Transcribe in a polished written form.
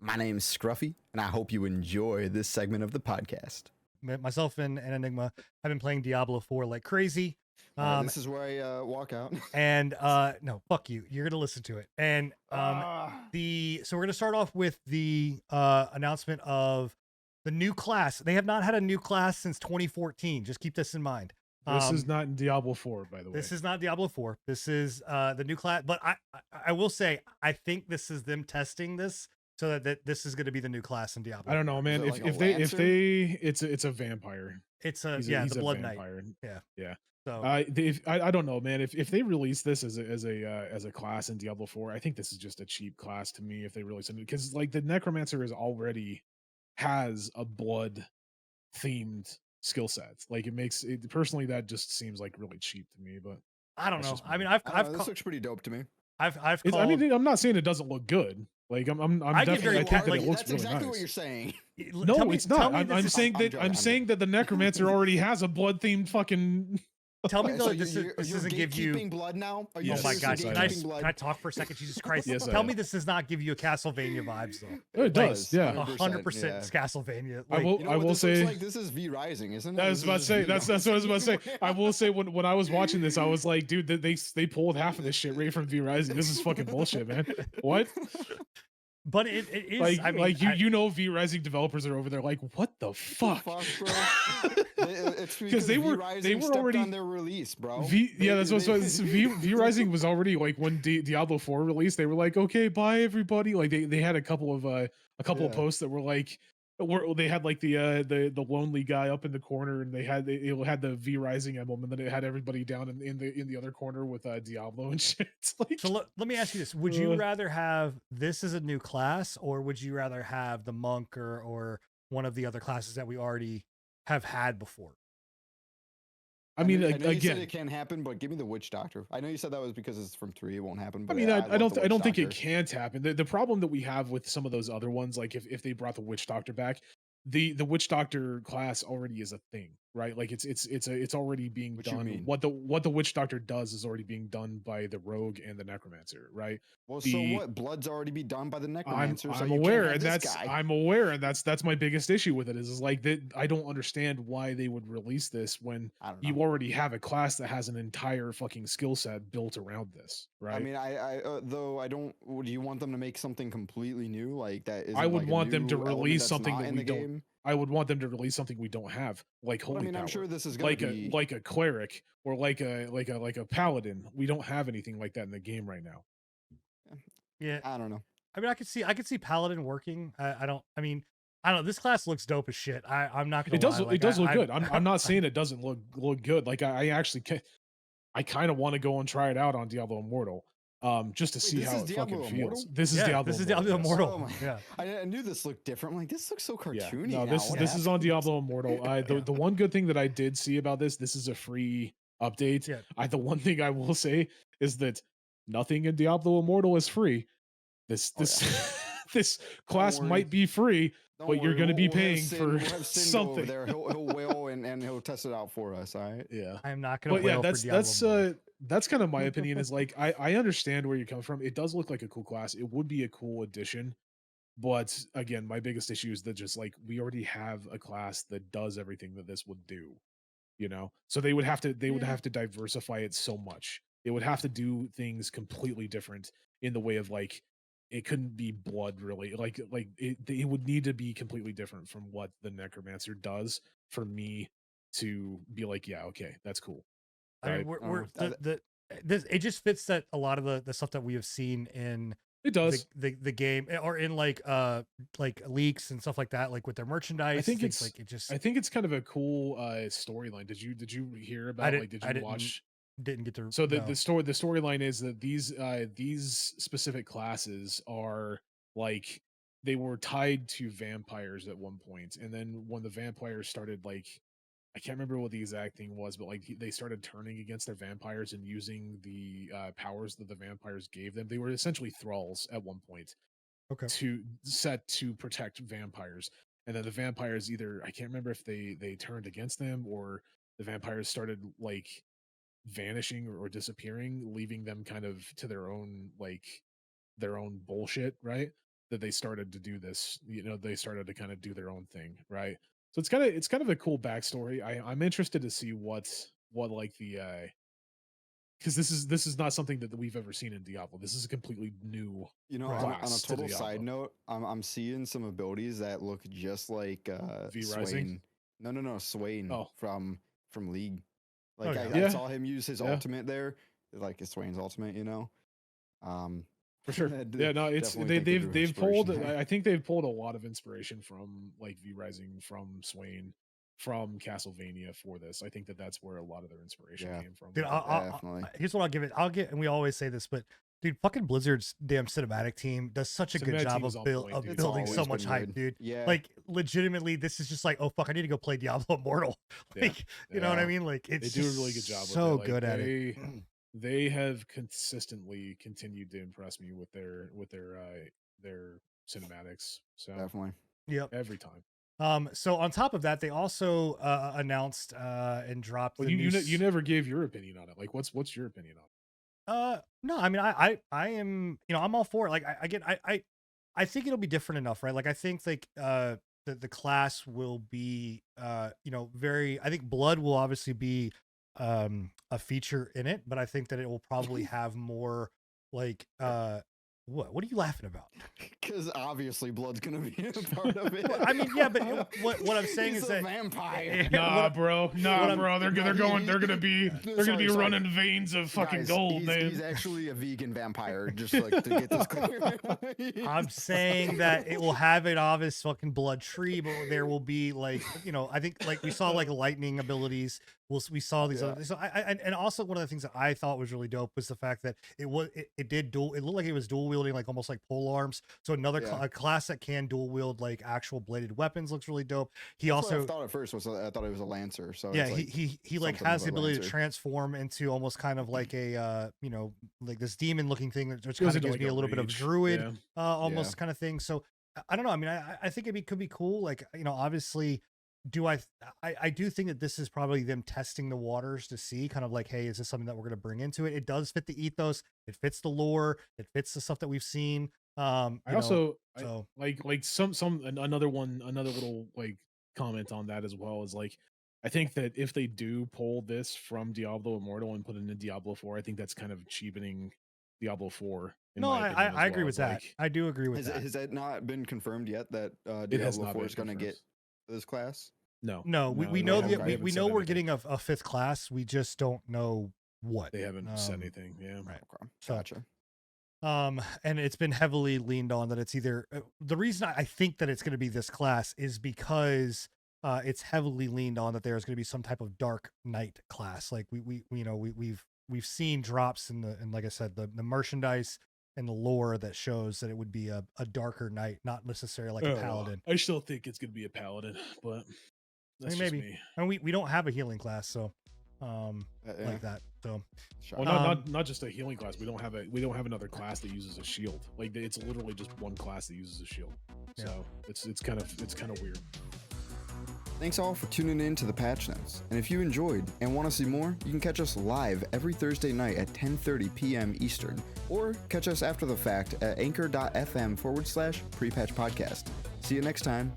My name's Scruffy, and I hope you enjoy this segment of the podcast. Myself and Enigma have been playing Diablo 4 like crazy. This is where I walk out. And no, fuck you. You're gonna listen to it. And so we're gonna start off with the announcement of the new class. They have not had a new class since 2014. Just keep this in mind. This is not in Diablo 4, by the way. This is not Diablo 4. This is the new class. But I will say, I think this is them testing this so that this is going to be the new class in Diablo. I don't know, man. If they, it's a vampire. It's the Blood Knight. Yeah. So I don't know, man. If they release this as a class in Diablo 4, I think this is just a cheap class to me. If they release it, because like the Necromancer has a blood themed skill sets. Like it makes it personally, that just seems like really cheap to me. But I don't know. I mean, this looks pretty dope to me. I'm not saying it doesn't look good. Like I'm definitely, I think that it looks that's really exactly nice. what you're saying. No, it's not. I'm saying that the Necromancer already has a blood themed fucking. Tell me though, this doesn't give you blood now. Oh my god! Can I talk for a second? Jesus Christ! Yes, Tell me this does not give you a Castlevania vibes though. It does, yeah. 100% Castlevania. Like, I will say like this is V Rising, isn't it? I was about to say that's what I was about to say. I will say when I was watching this, I was like, dude, they pulled half of this shit right from V Rising. This is fucking bullshit, man. What? But it is like V Rising developers are over there like, what the fuck? It's because they were already on their release, bro. V Rising was already like when Diablo 4 released, they were like, okay, bye everybody. Like they had a couple of posts that were like, they had like the lonely guy up in the corner, and it had the V Rising emblem, and then it had everybody down in the other corner with Diablo and shit. Like, so let me ask you this: would you rather have this as a new class, or would you rather have the monk or one of the other classes that we already have had before? I mean, again, you said it can happen, but give me the Witch Doctor. I know you said that was because it's from 3, it won't happen. But I mean, I don't think it can't happen. The problem that we have with some of those other ones, like if they brought the Witch Doctor back, the Witch Doctor class already is a thing, right? Like it's already being done. What the Witch Doctor does is already being done by the Rogue and the Necromancer, right? Well, so what? Blood's already be done by the Necromancer. I'm aware, and that's my biggest issue with it is like that. I don't understand why they would release this when you already have a class that has an entire fucking skill set built around this, right? I mean, though I don't. Do you want them to make something completely new like that? I would want them to release something that we don't. I would want them to release something we don't have, like holy power. I'm sure this is going to be like a cleric or like a paladin. We don't have anything like that in the game right now. Yeah, I don't know. I mean, I could see paladin working. I don't know. This class looks dope as shit. I'm not gonna. It does look good. I'm not saying it doesn't look good. Like I kind of want to go and try it out on Diablo Immortal. Just to see how it fucking feels. This is Diablo Immortal. Oh yeah, I knew this looked different. I'm like, this looks so cartoony. Yeah. No, this is on Diablo Immortal. The one good thing that I did see about this is a free update. Yeah. The one thing I will say is that nothing in Diablo Immortal is free. This class might be free, but you're going to be paying for something. There, he'll wail and he'll test it out for us. All right. Yeah, I'm not going to. But yeah, that's kind of my opinion. Is like I understand where you're coming from. It does look like a cool class. It would be a cool addition, but again, my biggest issue is that just like we already have a class that does everything that this would do. You know, so they would have to diversify it so much. They would have to do things completely different in the way of like. It couldn't be blood really like it would need to be completely different from what the Necromancer does for me to be like, yeah, okay, that's cool. Right? I mean, it just fits that a lot of the stuff that we have seen in it does the game or in like leaks and stuff like that, like with their merchandise. I think it's like it just. I think it's kind of a cool storyline. Did you hear about did you watch? Didn't get to. So the storyline is that these specific classes are like they were tied to vampires at one point, and then when the vampires started, like I can't remember what the exact thing was, but like they started turning against their vampires and using the powers that the vampires gave them. They were essentially thralls at one point. Okay. To protect vampires, and then the vampires either I can't remember if they turned against them or the vampires started like vanishing or disappearing, leaving them kind of to their own bullshit, right? they started to do this. They started to kind of do their own thing, right? So it's kind of a cool backstory. I'm interested to see what like the because this is not something that we've ever seen in Diablo. This is a completely new on a class to total side Diablo. note, I'm seeing some abilities that look just like V Swain. Rising? No, Swain Oh. from League. Oh, Like yeah. I saw him use his Yeah. ultimate there, like his Swain's ultimate, For sure. Yeah, no, it's definitely think they drew they've pulled inspiration there. I think they've pulled a lot of inspiration from like V Rising, from Swain, from Castlevania for this. I think that's where a lot of their inspiration Yeah. came from. Dude, Definitely. here's what I'll give it. And we always say this, but dude, fucking Blizzard's damn cinematic team does such a good Cinematic job team is of, on build, point, of dude. building so always much been hype, good. dude. Yeah. Like legitimately, this is just like, oh fuck, I need to go play Diablo Immortal. Like, you know what I Yeah. mean? Like, They it's do a just really good job so with it. Like, good at it. They have consistently continued to impress me with their cinematics. So Definitely. Yep. every time. So on top of that, they also announced and dropped Well, the new. you never gave your opinion on it. Like, what's your opinion on it? No, I mean, I am, I'm all for it. Like, I think it'll be different enough, right? Like, I think like the class will be very. I think blood will obviously be a feature in it, but I think that it will probably have more like what are you laughing about? Because obviously blood's gonna be a part of it. Well, I mean, yeah, but what I'm saying He's is a that vampire. Nah, bro. Nah, bro. They're No, gonna be sorry. running veins of fucking Guys, gold, he's, man. He's actually a vegan vampire, just like to get this clear. I'm saying that it will have an obvious fucking blood tree, but there will be like, I think like we saw like lightning abilities. We saw these other. So and also one of the things that I thought was really dope was the fact that it looked like it was dual wielding, like almost like pole arms. So another a class that can dual wield like actual bladed weapons looks really dope. That's also, what I thought at first was I thought it was a lancer. So yeah, it's like he like has the ability to transform into almost kind of like a like this demon looking thing that just kind of gives me a little bit of druid almost kind of thing. So I don't know. I mean, I think it could be cool. Like, obviously, I do think that this is probably them testing the waters to see kind of like, hey, is this something that we're going to bring into it? It does fit the ethos. It fits the lore. It fits the stuff that we've seen. Another little like comment on that as well is like, I think that if they do pull this from Diablo Immortal and put it in Diablo 4, I think that's kind of cheapening Diablo 4. No, I agree with that. I do agree with that. Has that not been confirmed yet that Diablo 4 is going to get this class? No, we know we know we're getting a fifth class. We just don't know what. They haven't said anything. Yeah, right. Okay. So, gotcha. And it's been heavily leaned on that it's either the reason I think that it's going to be this class is because it's heavily leaned on that there's going to be some type of dark knight class. Like we've seen drops and like I said, the merchandise and the lore that shows that it would be a darker knight, not necessarily like a paladin. I still think it's going to be a paladin, but that's maybe. Just me. And we don't have a healing class, so like that. So well, not just a healing class. We don't have another class that uses a shield. Like it's literally just one class that uses a shield. So it's kind of weird. Thanks all for tuning in to the Patch Notes. And if you enjoyed and want to see more, you can catch us live every Thursday night at 10:30 p.m. Eastern, or catch us after the fact at anchor.fm/prepatch podcast. See you next time.